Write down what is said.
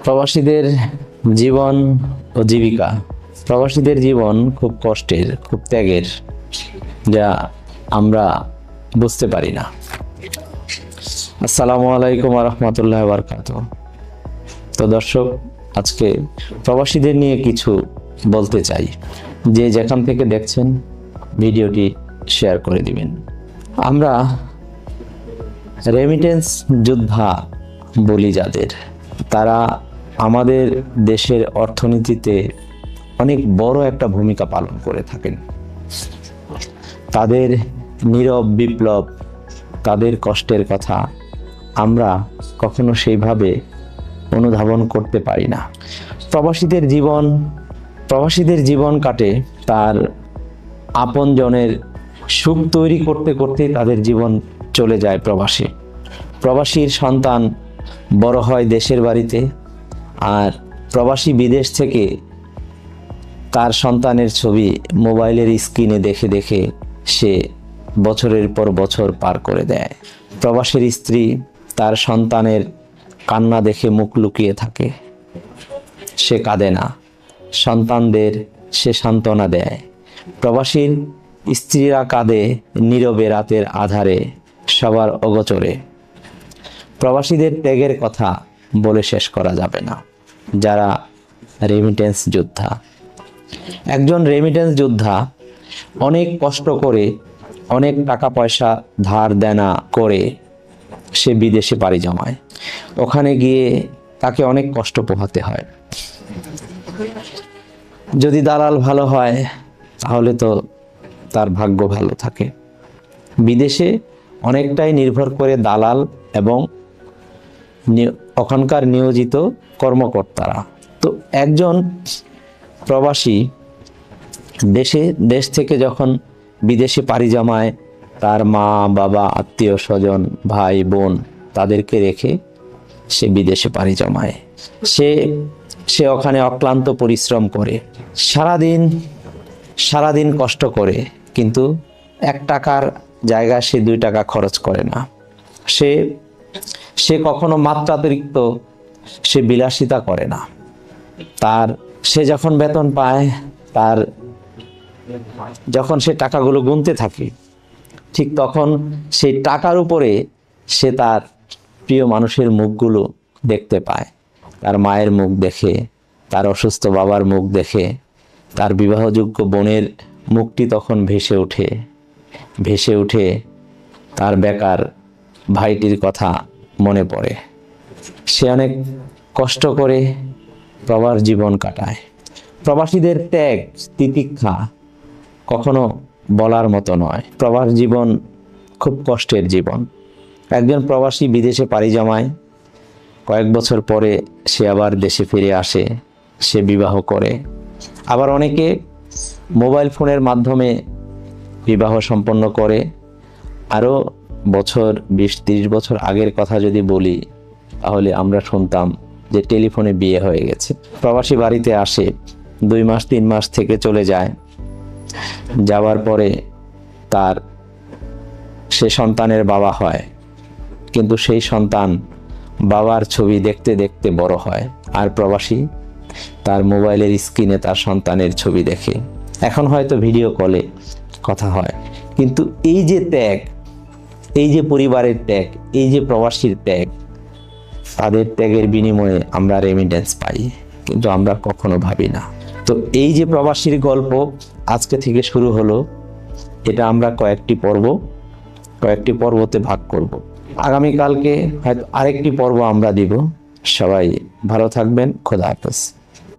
প্রবাসীদের জীবন ও জীবিকা। প্রবাসীদের জীবন খুব কষ্টের, খুব ত্যাগের, যা আমরা বুঝতে পারি না। আসসালামু আলাইকুম ওয়া রাহমাতুল্লাহি ওয়া বারাকাতুহু। তো দর্শক, আজকে প্রবাসীদের নিয়ে কিছু বলতে চাই। যে যেখান থেকে দেখছেন ভিডিওটি শেয়ার করে দিবেন। আমরা রেমিটেন্স যোদ্ধা বলি যাদের, তারা আমাদের দেশের অর্থনীতিতে অনেক বড় একটা ভূমিকা পালন করে থাকেন। তাদের নীরব বিপ্লব, তাদের কষ্টের কথা আমরা কখনো সেইভাবে অনুধাবন করতে পারি না। প্রবাসীদের জীবন কাটে তার আপনজনের সুখ তৈরি করতে করতে তাদের জীবন চলে যায় প্রবাসীর সন্তান বড় হয় দেশের বাড়িতে, আর প্রবাসী বিদেশ থেকে তার সন্তানের ছবি মোবাইলের স্ক্রিনে দেখে দেখে সে বছরের পর বছর পার করে দেয়। প্রবাসীর স্ত্রী তার সন্তানের কান্না দেখে মুখ লুকিয়ে থাকে, সে কাঁদে না, সন্তানদের সে সান্ত্বনা দেয়। প্রবাসীর স্ত্রীরা কাঁদে নীরবে রাতের আধারে, সবার অগোচরে। প্রবাসীদের ত্যাগের কথা বলে শেষ করা যাবে না। যারা রেমিটেন্স যোদ্ধা, একজন রেমিটেন্স যোদ্ধা অনেক কষ্ট করে, অনেক টাকা পয়সা ধার দেনা করে সে বিদেশে পাড়ি জমায়। ওখানে গিয়ে তাকে অনেক কষ্ট পোহাতে হয়। যদি দালাল ভালো হয় তাহলে তো তার ভাগ্য ভালো থাকে। বিদেশে অনেকটাই নির্ভর করে দালাল এবং ওখানকার নিয়োজিত কর্মকর্তারা। তো একজন প্রবাসী দেশ থেকে যখন বিদেশে পাড়ি জমায়, তার মা বাবা আত্মীয় স্বজন ভাই বোন তাদেরকে রেখে সে বিদেশে পাড়ি জমায়। সে ওখানে অক্লান্ত পরিশ্রম করে, সারাদিন কষ্ট করে, কিন্তু 1 টাকার জায়গায় সে 2 টাকা খরচ করে না। সে কখনো মাত্রাতিরিক্ত সে বিলাসিতা করে না। সে যখন বেতন পায়, যখন সে টাকাগুলো গুনতে থাকে, ঠিক তখন সেই টাকার উপরে সে তার প্রিয় মানুষের মুখগুলো দেখতে পায়। তার মায়ের মুখ দেখে, তার অসুস্থ বাবার মুখ দেখে, তার বিবাহযোগ্য বোনের মুখটি তখন ভেসে উঠে তার বেকার ভাইটির কথা মনে পড়ে। সে অনেক কষ্ট করে প্রবাস জীবন কাটায়। প্রবাসীদের ত্যাগ তিতিক্ষা কখনো বলার মতো নয়। প্রবাস জীবন খুব কষ্টের জীবন। একজন প্রবাসী বিদেশে পাড়ি জমায়, কয়েক বছর পরে সে আবার দেশে ফিরে আসে, সে বিবাহ করে। আবার অনেকে মোবাইল ফোনের মাধ্যমে বিবাহ সম্পন্ন করে। আরও 20-30 বছর আগের কথা যদি বলি, তাহলে আমরা শুনতাম যে টেলিফোনে বিয়ে হয়ে গেছে। প্রবাসী বাড়িতে আসে, 2 মাস 3 মাস থেকে চলে যায়। যাওয়ার পরে সে সন্তানের বাবা হয়, কিন্তু সেই সন্তান বাবার ছবি দেখতে দেখতে বড় হয়, আর প্রবাসী তার মোবাইলের স্ক্রিনে তার সন্তানের ছবি দেখে। এখন হয়তো ভিডিও কলে কথা হয়, কিন্তু এই যে ত্যাগ, এই যে পরিবারের ত্যাগ, এই যে প্রবাসীর ত্যাগ, তাদের ত্যাগের বিনিময়ে আমরা রেমিটেন্স পাই, কিন্তু আমরা কখনো ভাবি না। তো এই যে প্রবাসীর গল্প আজকে থেকে শুরু হলো, এটা আমরা কয়েকটি পর্বতে ভাগ করব। আগামীকালকে হয়তো আরেকটি পর্ব আমরা দিব। সবাই ভালো থাকবেন। খোদা হাফেজ।